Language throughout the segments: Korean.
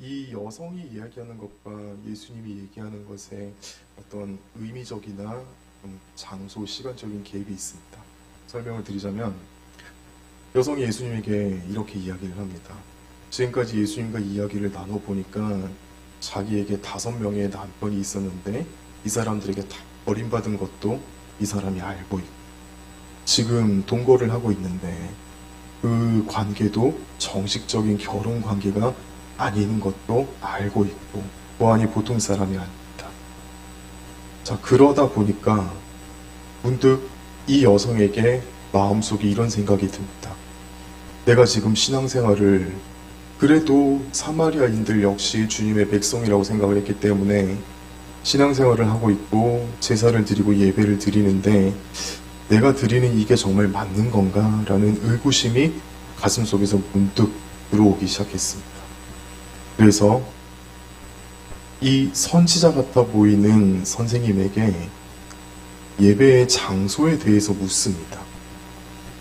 이 여성이 이야기하는 것과 예수님이 얘기하는 것에 어떤 의미적이나 장소, 시간적인 갭이 있습니다. 설명을 드리자면 여성이 예수님에게 이렇게 이야기를 합니다. 지금까지 예수님과 이야기를 나눠보니까 자기에게 5명의 남편이 있었는데 이 사람들에게 다 버림받은 것도 이 사람이 알고 있고 지금 동거를 하고 있는데 그 관계도 정식적인 결혼 관계가 아닌 것도 알고 있고 보안이 보통 사람이 아닙니다. 자, 그러다 보니까 문득 이 여성에게 마음속에 이런 생각이 듭니다. 내가 지금 신앙생활을 그래도 사마리아인들 역시 주님의 백성이라고 생각을 했기 때문에 신앙생활을 하고 있고 제사를 드리고 예배를 드리는데 내가 드리는 이게 정말 맞는 건가? 라는 의구심이 가슴속에서 문득 들어오기 시작했습니다. 그래서 이 선지자 같아 보이는 선생님에게 예배의 장소에 대해서 묻습니다.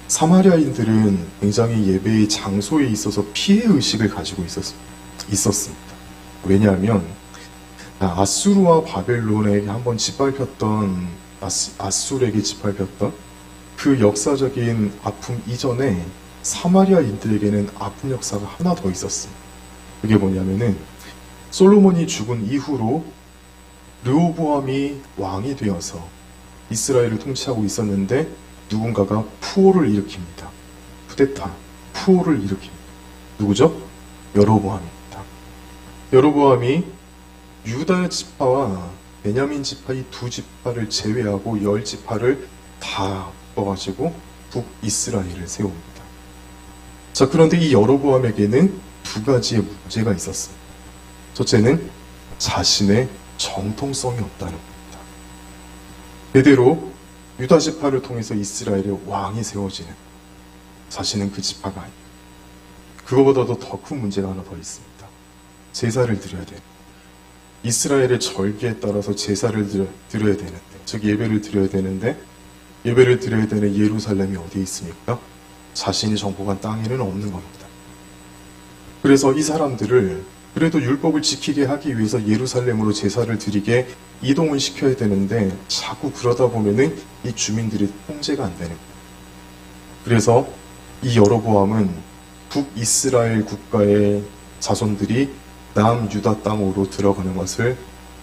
사마리아인들은 굉장히 예배의 장소에 있어서 피해의식을 가지고 있었습니다. 왜냐하면 아수르와 바벨론에게 한번 짓밟혔던 아수르에게 짓밟혔던 그 역사적인 아픔 이전에 사마리아인들에게는 아픈 역사가 하나 더 있었습니다. 그게 뭐냐면은 솔로몬이 죽은 이후로 르호보암이 왕이 되어서 이스라엘을 통치하고 있었는데 누군가가 푸오를 일으킵니다. 쿠데타, 푸오를 일으킵니다. 누구죠? 여로보암입니다. 여로보암이 유다 지파와 베냐민 지파 이 2지파를 제외하고 10지파를 다 뽑아가지고 북이스라엘을 세웁니다. 자, 그런데 이 여로보암에게는 2가지의 문제가 있었습니다. 첫째는 자신의 정통성이 없다는 겁니다. 대대로 유다 지파를 통해서 이스라엘의 왕이 세워지는 자신은 그 지파가 아닙니다. 그거보다도 더 큰 문제가 하나 더 있습니다. 제사를 드려야 돼요. 이스라엘의 절기에 따라서 제사를 드려야 되는데, 즉 예배를 드려야 되는데 예배를 드려야 되는 예루살렘이 어디에 있습니까? 자신이 정복한 땅에는 없는 겁니다. 그래서 이 사람들을 그래도 율법을 지키게 하기 위해서 예루살렘으로 제사를 드리게 이동을 시켜야 되는데 자꾸 그러다 보면은 이 주민들이 통제가 안 되는 거예요. 그래서 이 여로보암은 북이스라엘 국가의 자손들이 남유다 땅으로 들어가는 것을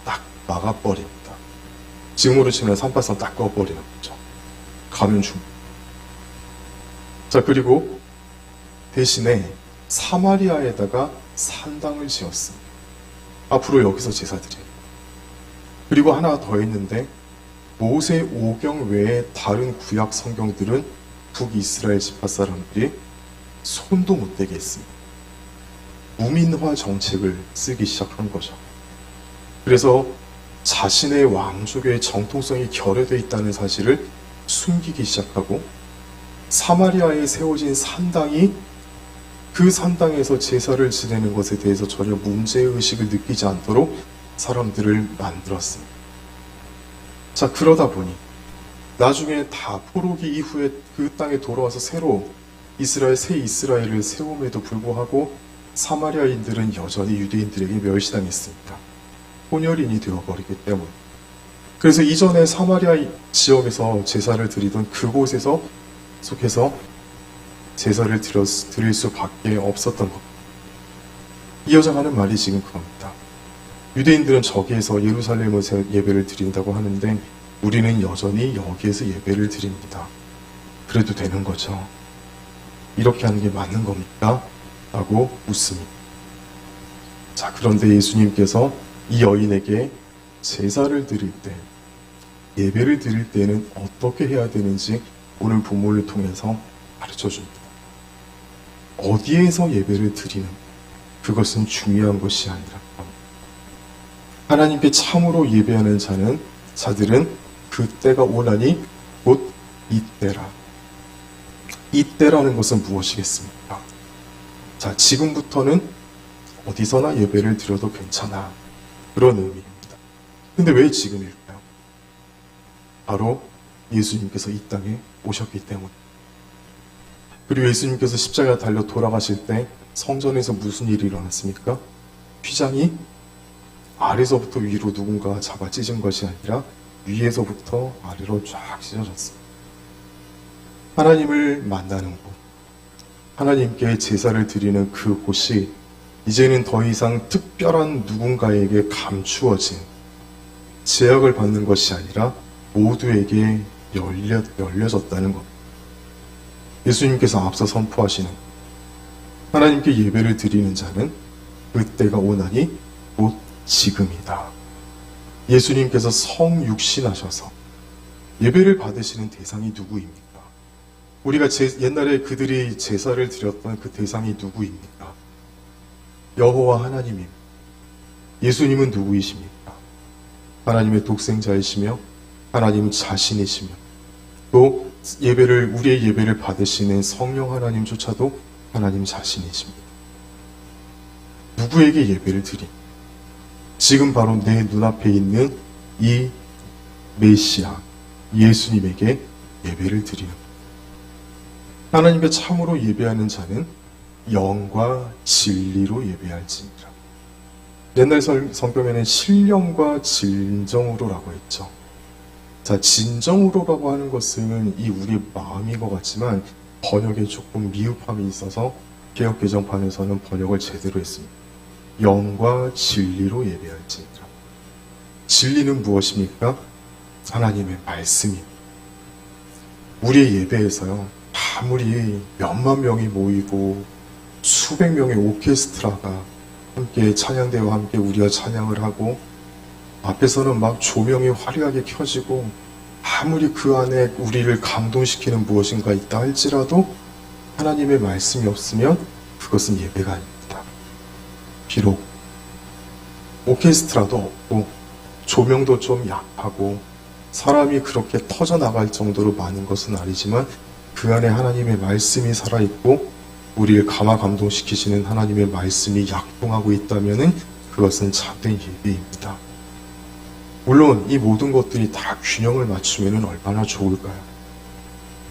딱 막아버립니다. 지금으로 치면 산파선 딱 꺼버리는 거죠. 가면 죽. 자, 그리고 대신에 사마리아에다가 산당을 지었습니다. 앞으로 여기서 제사드려요. 그리고 하나 더 있는데 모세 오경 외에 다른 구약 성경들은 북이스라엘 지파 사람들이 손도 못 대게 했습니다. 무민화 정책을 쓰기 시작한 거죠. 그래서 자신의 왕족의 정통성이 결여되어 있다는 사실을 숨기기 시작하고 사마리아에 세워진 산당이 그 산당에서 제사를 지내는 것에 대해서 전혀 문제의식을 느끼지 않도록 사람들을 만들었습니다. 자, 그러다 보니 나중에 다 포로기 이후에 그 땅에 돌아와서 새로 새 이스라엘을 세움에도 불구하고 사마리아인들은 여전히 유대인들에게 멸시당했습니다. 혼혈인이 되어버리기 때문에. 그래서 이전에 사마리아 지역에서 제사를 드리던 그곳에서 속해서 제사를 드릴 수밖에 없었던 것. 이 여자가 하는 말이 지금 그겁니다. 유대인들은 저기에서 예루살렘에서 예배를 드린다고 하는데 우리는 여전히 여기에서 예배를 드립니다. 그래도 되는 거죠. 이렇게 하는 게 맞는 겁니까? 라고 묻습니다. 자, 그런데 예수님께서 이 여인에게 제사를 드릴 때, 예배를 드릴 때는 어떻게 해야 되는지 오늘 본문을 통해서 가르쳐 줍니다. 어디에서 예배를 드리는 그것은 중요한 것이 아니라 하나님께 참으로 예배하는 자들은 그때가 오나니 곧 이때라. 이때라는 것은 무엇이겠습니까? 자, 지금부터는 어디서나 예배를 드려도 괜찮아. 그런 의미입니다. 근데 왜 지금일까요? 바로 예수님께서 이 땅에 오셨기 때문에. 그리고 예수님께서 십자가에 달려 돌아가실 때 성전에서 무슨 일이 일어났습니까? 휘장이 아래서부터 위로 누군가 잡아 찢은 것이 아니라 위에서부터 아래로 쫙 찢어졌습니다. 하나님을 만나는 곳, 하나님께 제사를 드리는 그 곳이 이제는 더 이상 특별한 누군가에게 감추어진 제약을 받는 것이 아니라 모두에게 열려졌다는 것. 예수님께서 앞서 선포하시는 하나님께 예배를 드리는 자는 그때가 오나니 곧 지금이다. 예수님께서 성육신하셔서 예배를 받으시는 대상이 누구입니까? 우리가 옛날에 그들이 제사를 드렸던 그 대상이 누구입니까? 여호와 하나님입니다. 예수님은 누구이십니까? 하나님의 독생자이시며 하나님 자신이시며 또 우리의 예배를 받으시는 성령 하나님조차도 하나님 자신이십니다. 누구에게 예배를 드리? 지금 바로 내 눈앞에 있는 이 메시아 예수님에게 예배를 드리는 것. 하나님께 참으로 예배하는 자는 영과 진리로 예배할지니라. 옛날 성경에는 신령과 진정으로라고 했죠. 자, 진정으로라고 하는 것은 이 우리의 마음인 것 같지만 번역에 조금 미흡함이 있어서 개역개정판에서는 번역을 제대로 했습니다. 영과 진리로 예배할지니라. 진리는 무엇입니까? 하나님의 말씀입니다. 우리의 예배에서요, 아무리 몇만 명이 모이고 수백 명의 오케스트라가 함께 찬양대와 함께 우리와 찬양을 하고 앞에서는 막 조명이 화려하게 켜지고 아무리 그 안에 우리를 감동시키는 무엇인가 있다 할지라도 하나님의 말씀이 없으면 그것은 예배가 아닙니다. 비록 오케스트라도 없고 조명도 좀 약하고 사람이 그렇게 터져나갈 정도로 많은 것은 아니지만 그 안에 하나님의 말씀이 살아있고 우리를 감동시키시는 하나님의 말씀이 약동하고 있다면 그것은 참된 예배입니다. 물론 이 모든 것들이 다 균형을 맞추면 얼마나 좋을까요?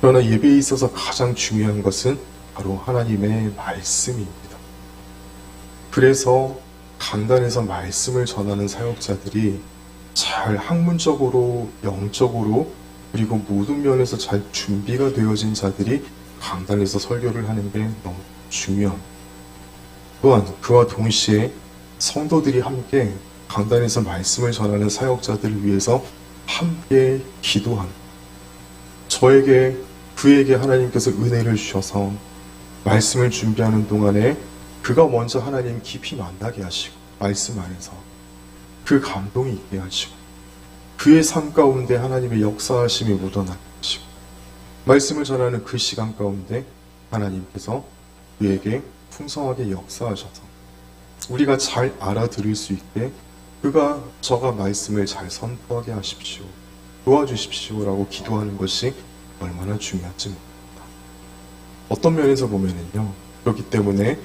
그러나 예배에 있어서 가장 중요한 것은 바로 하나님의 말씀입니다. 그래서 강단에서 말씀을 전하는 사역자들이 잘 학문적으로, 영적으로 그리고 모든 면에서 잘 준비가 되어진 자들이 강단에서 설교를 하는 게 너무 중요합니다. 또한 그와 동시에 성도들이 함께 강단에서 말씀을 전하는 사역자들을 위해서 함께 기도하는, 그에게 하나님께서 은혜를 주셔서 말씀을 준비하는 동안에 그가 먼저 하나님 깊이 만나게 하시고 말씀 안에서 그 감동이 있게 하시고 그의 삶 가운데 하나님의 역사하심이 묻어나게 하시고 말씀을 전하는 그 시간 가운데 하나님께서 그에게 풍성하게 역사하셔서 우리가 잘 알아들을 수 있게 저가 말씀을 잘 선포하게 하십시오. 도와주십시오라고 기도하는 것이 얼마나 중요한지 모릅니다. 어떤 면에서 보면은요, 그렇기 때문에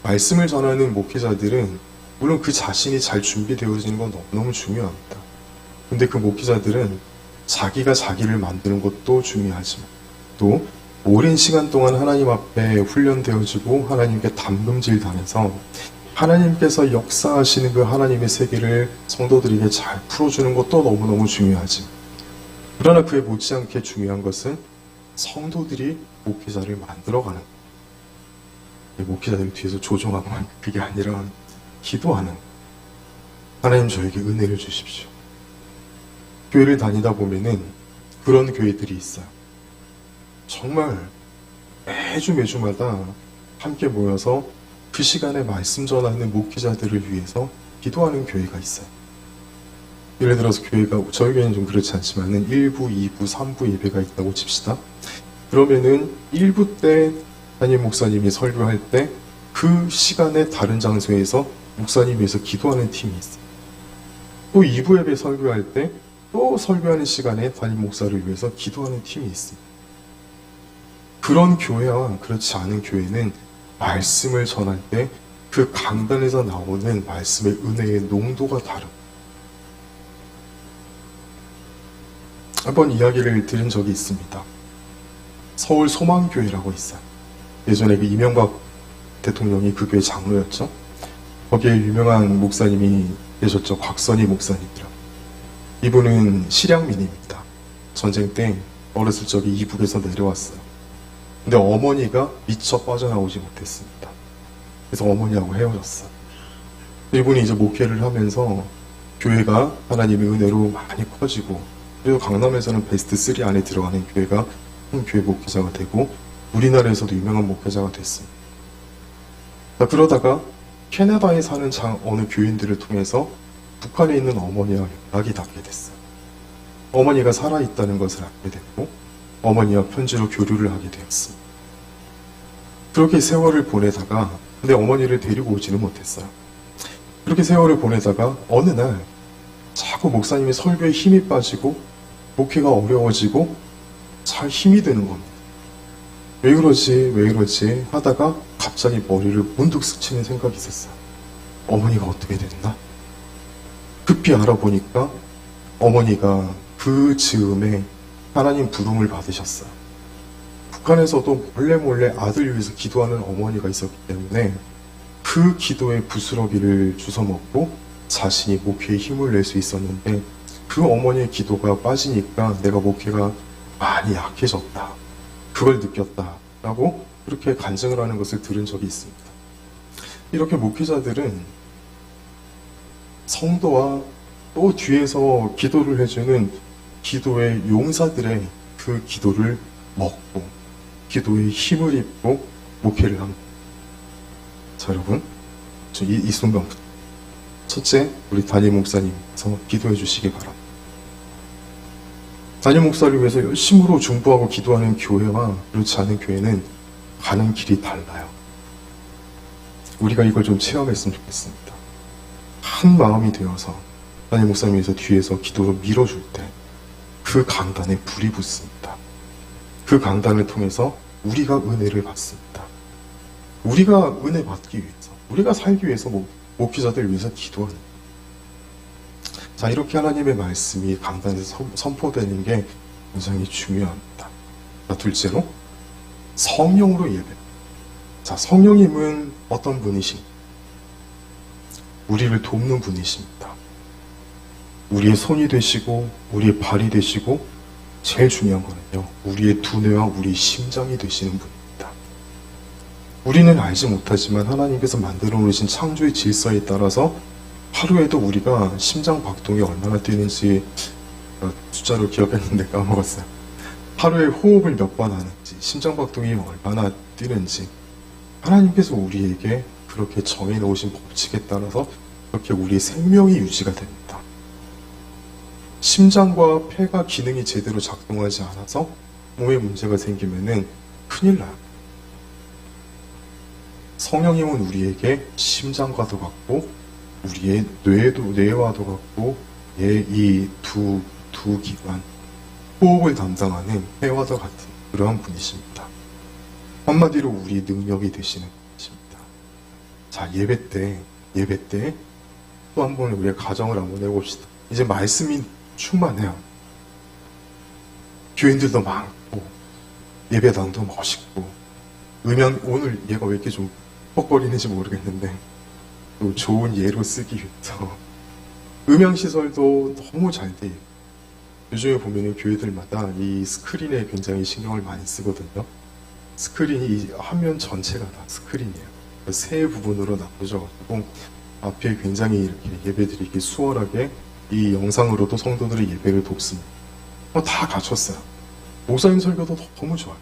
말씀을 전하는 목회자들은 물론 그 자신이 잘 준비되어지는 건 너무너무 중요합니다. 근데 그 목회자들은 자기가 자기를 만드는 것도 중요하지만 또 오랜 시간 동안 하나님 앞에 훈련되어지고 하나님께 담금질 당해서 하나님께서 역사하시는 그 하나님의 세계를 성도들에게 잘 풀어주는 것도 너무너무 중요하지. 그러나 그에 못지않게 중요한 것은 성도들이 목회자를 만들어가는 거예요. 목회자들이 뒤에서 조종하고 그게 아니라 기도하는 거예요. 하나님 저에게 은혜를 주십시오. 교회를 다니다 보면은 그런 교회들이 있어요. 정말 매주마다 함께 모여서 그 시간에 말씀 전하는 목회자들을 위해서 기도하는 교회가 있어요. 예를 들어서 저희 교회는 좀 그렇지 않지만은 1부, 2부, 3부 예배가 있다고 칩시다. 그러면은 1부 때 담임 목사님이 설교할 때 그 시간에 다른 장소에서 목사님 위해서 기도하는 팀이 있어요. 또 2부 예배 설교할 때 또 설교하는 시간에 담임 목사를 위해서 기도하는 팀이 있습니다. 그런 교회와 그렇지 않은 교회는 말씀을 전할 때 그 강단에서 나오는 말씀의 은혜의 농도가 다릅니다. 한번 이야기를 들은 적이 있습니다. 서울 소망교회라고 있어요. 예전에 그 이명박 대통령이 그 교회 장로였죠. 거기에 유명한 목사님이 계셨죠. 곽선희 목사님이라. 이분은 실향민입니다. 전쟁 때 어렸을 적에 이북에서 내려왔어요. 근데 어머니가 미처 빠져나오지 못했습니다. 그래서 어머니하고 헤어졌어요. 이분이 이제 목회를 하면서 교회가 하나님의 은혜로 많이 커지고, 그리고 강남에서는 베스트 3 안에 들어가는 교회가 큰 교회 목회자가 되고, 우리나라에서도 유명한 목회자가 됐습니다. 그러다가 캐나다에 사는 어느 교인들을 통해서 북한에 있는 어머니와 연락이 닿게 됐어요. 어머니가 살아있다는 것을 알게 됐고, 어머니와 편지로 교류를 하게 되었습니다. 그렇게 세월을 보내다가, 근데 어머니를 데리고 오지는 못했어요. 그렇게 세월을 보내다가 어느 날 자꾸 목사님의 설교에 힘이 빠지고 목회가 어려워지고 잘 힘이 드는 겁니다. 왜 그러지 하다가 갑자기 머리를 문득 스치는 생각이 있었어요. 어머니가 어떻게 됐나? 급히 알아보니까 어머니가 그 즈음에 하나님 부름을 받으셨어요. 북한에서도 몰래 아들 위해서 기도하는 어머니가 있었기 때문에 그 기도에 부스러기를 주워먹고 자신이 목회에 힘을 낼 수 있었는데, 그 어머니의 기도가 빠지니까 내가 목회가 많이 약해졌다, 그걸 느꼈다라고 그렇게 간증을 하는 것을 들은 적이 있습니다. 이렇게 목회자들은 성도와 또 뒤에서 기도를 해주는 기도의 용사들의 그 기도를 먹고 기도에 힘을 입고 목회를 합니다. 자, 여러분, 이 순간부터 첫째, 우리 담임 목사님께서 기도해 주시기 바랍니다. 담임 목사를 위해서 열심으로 중보하고 기도하는 교회와 그렇지 않은 교회는 가는 길이 달라요. 우리가 이걸 좀 체험했으면 좋겠습니다. 한 마음이 되어서 담임 목사님 위해서 뒤에서 기도로 밀어줄 때 그 강단에 불이 붙습니다. 그 강단을 통해서 우리가 은혜를 받습니다. 우리가 은혜 받기 위해서, 우리가 살기 위해서 목회자들 위해서 기도하는 거예요. 자, 이렇게 하나님의 말씀이 강단에서 선포되는 게 굉장히 중요합니다. 자, 둘째로 성령으로 예배. 자, 성령님은 어떤 분이십니까? 우리를 돕는 분이십니다. 우리의 손이 되시고 우리의 발이 되시고, 제일 중요한 거는요, 우리의 두뇌와 우리의 심장이 되시는 분입니다. 우리는 알지 못하지만 하나님께서 만들어 놓으신 창조의 질서에 따라서 하루에도 우리가 심장 박동이 얼마나 뛰는지 숫자로 기억했는데 까먹었어요. 하루에 호흡을 몇 번 하는지, 심장 박동이 얼마나 뛰는지 하나님께서 우리에게 그렇게 정해 놓으신 법칙에 따라서 그렇게 우리의 생명이 유지가 됩니다. 심장과 폐가 기능이 제대로 작동하지 않아서 몸에 문제가 생기면은 큰일 나요. 성령님은 우리에게 심장과도 같고 우리의 뇌와도 같고 이 두 기관, 호흡을 담당하는 폐와도 같은 그러한 분이십니다. 한마디로 우리 능력이 되시는 분이십니다. 자, 예배 때 또 한번 우리의 가정을 한번 해봅시다. 이제 말씀이 충만해요. 교인들도 많고 예배당도 멋있고, 오늘 얘가 왜 이렇게 좀 뻑거리는지 모르겠는데 또 좋은 예로 쓰기 위해서 음향시설도 너무 잘 돼 있고, 요즘에 보면 교회들마다 이 스크린에 굉장히 신경을 많이 쓰거든요. 스크린이 이 화면 전체가 다 스크린이에요. 세 부분으로 나눠져가지고 앞에 굉장히 이렇게 예배드리기 수월하게 이 영상으로도 성도들의 예배를 돕습니다. 다 갖췄어요. 목사님 설교도 너무 좋아요.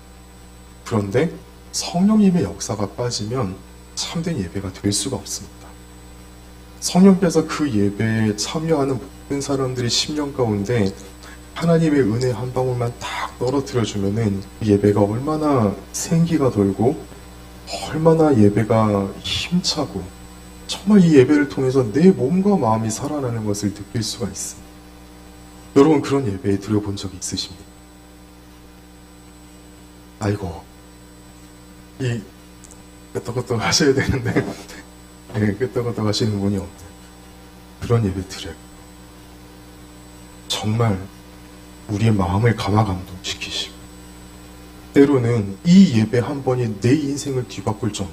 그런데 성령님의 역사가 빠지면 참된 예배가 될 수가 없습니다. 성령께서 그 예배에 참여하는 모든 사람들의 심령 가운데 하나님의 은혜 한 방울만 딱 떨어뜨려주면은 예배가 얼마나 생기가 돌고 얼마나 예배가 힘차고, 정말 이 예배를 통해서 내 몸과 마음이 살아나는 것을 느낄 수가 있습니다. 여러분, 그런 예배에 들어본 적이 있으십니까? 아이고, 이 끄떡끄떡 하셔야 되는데 네, 끄떡끄떡 하시는 분이 없네요. 그런 예배 드려요. 정말 우리의 마음을 감화감동시키시고, 때로는 이 예배 한 번이 내 인생을 뒤바꿀 정도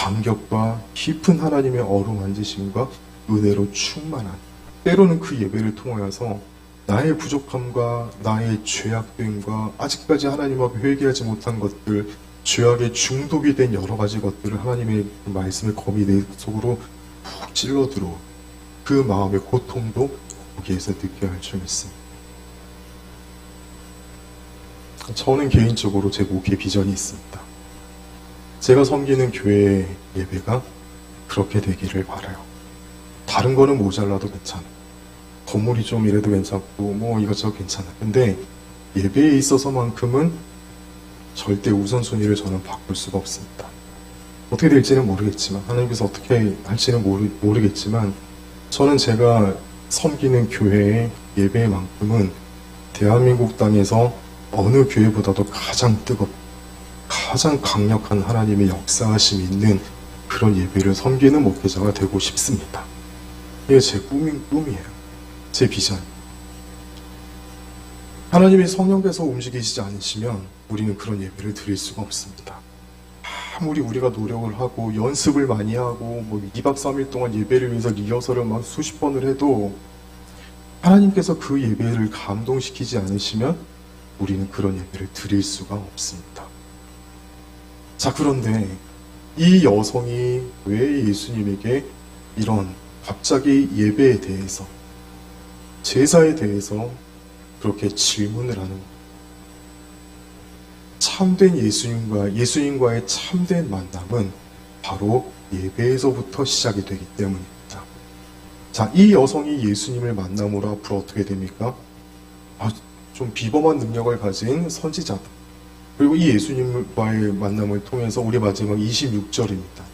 감격과 깊은 하나님의 어루만지심과 은혜로 충만한, 때로는 그 예배를 통하여서 나의 부족함과 나의 죄악됨과 아직까지 하나님 앞에 회개하지 못한 것들, 죄악에 중독이 된 여러 가지 것들을 하나님의 말씀의 검이 내 속으로 푹 찔러 들어오, 그 마음의 고통도 거기에서 느껴야 할 줄 믿습니다. 저는 개인적으로 제 목회 비전이 있습니다. 제가 섬기는 교회의 예배가 그렇게 되기를 바라요. 다른 거는 모자라도 괜찮아요. 건물이 좀 이래도 괜찮고 뭐 이것저것 괜찮아요. 근데 예배에 있어서만큼은 절대 우선순위를 저는 바꿀 수가 없습니다. 어떻게 될지는 모르겠지만, 하나님께서 어떻게 할지는 모르겠지만, 저는 제가 섬기는 교회의 예배만큼은 대한민국 땅에서 어느 교회보다도 가장 뜨겁고 가장 강력한 하나님의 역사하심이 있는 그런 예배를 섬기는 목회자가 되고 싶습니다. 이게 제 꿈이에요. 제 비전. 하나님의 성령께서 움직이시지 않으시면 우리는 그런 예배를 드릴 수가 없습니다. 아무리 우리가 노력을 하고 연습을 많이 하고 뭐 2박 3일 동안 예배를 위해서 리허설을 막 수십 번을 해도 하나님께서 그 예배를 감동시키지 않으시면 우리는 그런 예배를 드릴 수가 없습니다. 자, 그런데 이 여성이 왜 예수님에게 이런 갑자기 예배에 대해서, 제사에 대해서 그렇게 질문을 하는 거예요? 참된 예수님과의 참된 만남은 바로 예배에서부터 시작이 되기 때문입니다. 자, 이 여성이 예수님을 만남으로 앞으로 어떻게 됩니까? 좀 비범한 능력을 가진 선지자다. 그리고 이 예수님과의 만남을 통해서 우리 마지막 26절입니다.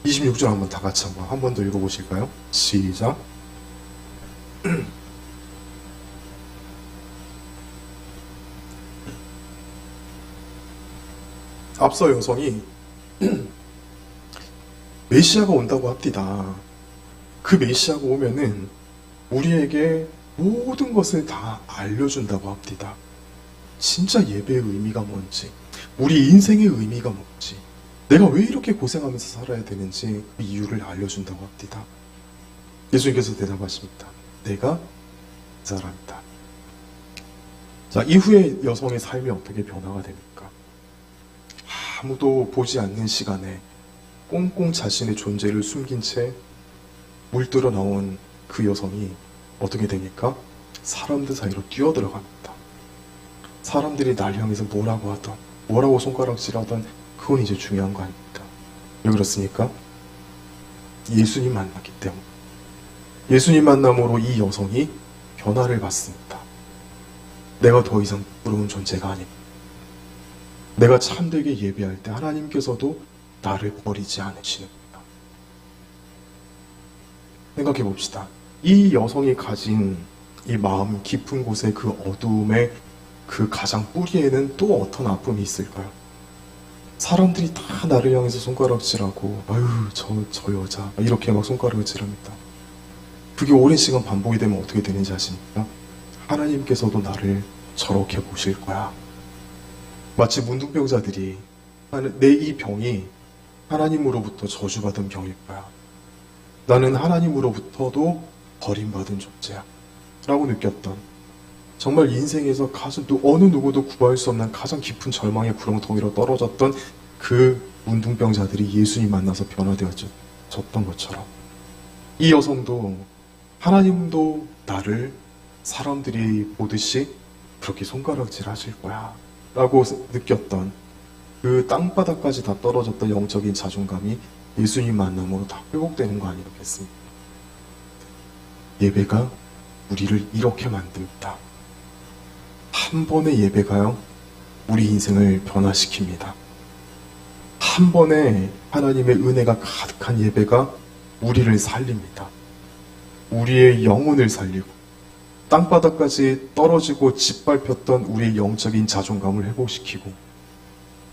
26절 한번 다 같이 한 번 더 읽어보실까요? 시작. 앞서 여성이 메시아가 온다고 합디다. 그 메시아가 오면은 우리에게 모든 것을 다 알려준다고 합디다. 진짜 예배의 의미가 뭔지, 우리 인생의 의미가 뭔지, 내가 왜 이렇게 고생하면서 살아야 되는지 그 이유를 알려준다고 합디다. 예수님께서 대답하십니다. 내가 그 사람이다. 자, 이후에 여성의 삶이 어떻게 변화가 됩니까? 아무도 보지 않는 시간에 꽁꽁 자신의 존재를 숨긴 채 물들어 나온 그 여성이 어떻게 됩니까? 사람들 사이로 뛰어들어갑니다. 사람들이 날 향해서 뭐라고 하던, 뭐라고 손가락질하던, 그건 이제 중요한 거 아닙니다. 왜 그렇습니까? 예수님 만났기 때문에. 예수님 만남으로 이 여성이 변화를 받습니다. 내가 더 이상 부끄러운 존재가 아닙니다. 내가 참되게 예배할 때 하나님께서도 나를 버리지 않으시는 겁니다. 생각해 봅시다. 이 여성이 가진 이 마음 깊은 곳의 그 어두움의 그 가장 뿌리에는 또 어떤 아픔이 있을까요? 사람들이 다 나를 향해서 손가락질하고, 아유, 저 여자, 이렇게 막 손가락질합니다. 그게 오랜 시간 반복이 되면 어떻게 되는지 아십니까? 하나님께서도 나를 저렇게 보실 거야. 마치 문둥병자들이 내 이 병이 하나님으로부터 저주받은 병일 거야. 나는 하나님으로부터도 버림받은 존재야. 라고 느꼈던, 정말 인생에서 어느 누구도 구할 수 없는 가장 깊은 절망의 구렁텅이로 떨어졌던 그 문둥병자들이 예수님 만나서 변화되어졌던 것처럼, 이 여성도 하나님도 나를 사람들이 보듯이 그렇게 손가락질 하실 거야 라고 느꼈던 그 땅바닥까지 다 떨어졌던 영적인 자존감이 예수님 만남으로 다 회복되는 거 아니겠습니까? 예배가 우리를 이렇게 만듭니다. 한 번의 예배가요, 우리 인생을 변화시킵니다. 한 번의 하나님의 은혜가 가득한 예배가 우리를 살립니다. 우리의 영혼을 살리고 땅바닥까지 떨어지고 짓밟혔던 우리의 영적인 자존감을 회복시키고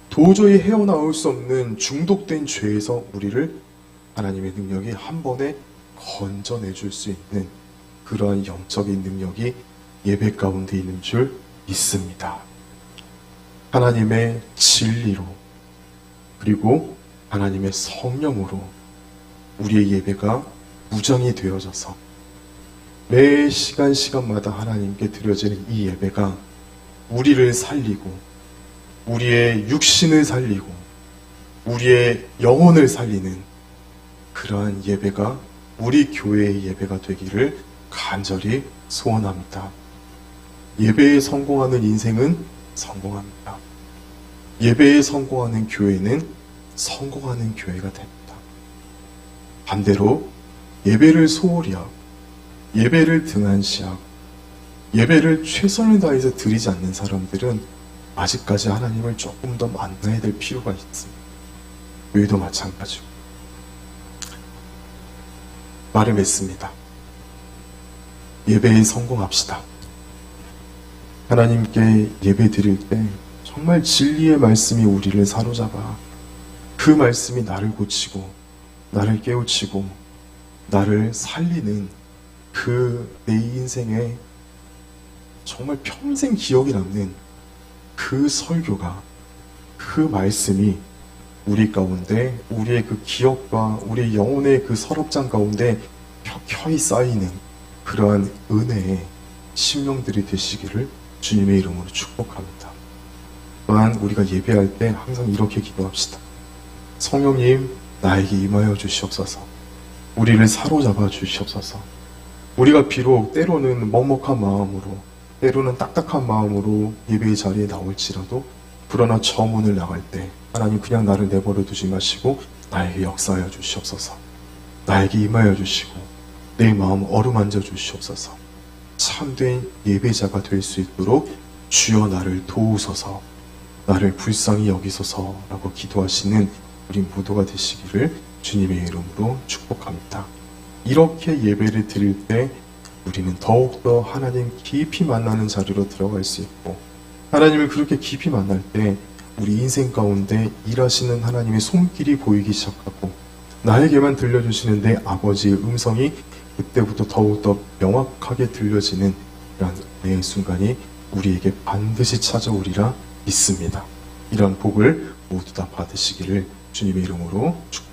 도저히 헤어나올 수 없는 중독된 죄에서 우리를 하나님의 능력이 한 번에 건져내줄 수 있는 그러한 영적인 능력이 예배 가운데 있는 줄 믿습니다. 하나님의 진리로, 그리고 하나님의 성령으로 우리의 예배가 무장이 되어져서 매 시간마다 하나님께 드려지는 이 예배가 우리를 살리고 우리의 육신을 살리고 우리의 영혼을 살리는 그러한 예배가 우리 교회의 예배가 되기를 간절히 소원합니다. 예배에 성공하는 인생은 성공합니다. 예배에 성공하는 교회는 성공하는 교회가 됩니다. 반대로 예배를 소홀히 하고 예배를 등한시하고 예배를 최선을 다해서 드리지 않는 사람들은 아직까지 하나님을 조금 더 만나야 될 필요가 있습니다. 교회도 마찬가지고. 말을 맺습니다. 예배에 성공합시다. 하나님께 예배 드릴 때 정말 진리의 말씀이 우리를 사로잡아 그 말씀이 나를 고치고 나를 깨우치고 나를 살리는 그 내 인생에 정말 평생 기억이 남는 그 설교가 그 말씀이 우리 가운데 우리의 그 기억과 우리 영혼의 그 서랍장 가운데 켜켜이 쌓이는 그러한 은혜의 심령들이 되시기를 주님의 이름으로 축복합니다. 또한 우리가 예배할 때 항상 이렇게 기도합시다. 성령님 나에게 임하여 주시옵소서. 우리를 사로잡아 주시옵소서. 우리가 비록 때로는 먹먹한 마음으로 때로는 딱딱한 마음으로 예배의 자리에 나올지라도 그러나 저 문을 나갈 때 하나님 그냥 나를 내버려 두지 마시고 나에게 역사하여 주시옵소서. 나에게 임하여 주시고 내 마음 어루만져 주시옵소서. 참된 예배자가 될 수 있도록 주여 나를 도우소서. 나를 불쌍히 여기소서라고 기도하시는 우리 모두가 되시기를 주님의 이름으로 축복합니다. 이렇게 예배를 드릴 때 우리는 더욱더 하나님 깊이 만나는 자리로 들어갈 수 있고 하나님을 그렇게 깊이 만날 때 우리 인생 가운데 일하시는 하나님의 손길이 보이기 시작하고 나에게만 들려주시는 내 아버지의 음성이 그때부터 더욱더 명확하게 들려지는 이런 은혜의 순간이 우리에게 반드시 찾아오리라 믿습니다. 이런 복을 모두 다 받으시기를 주님의 이름으로 축복합니다.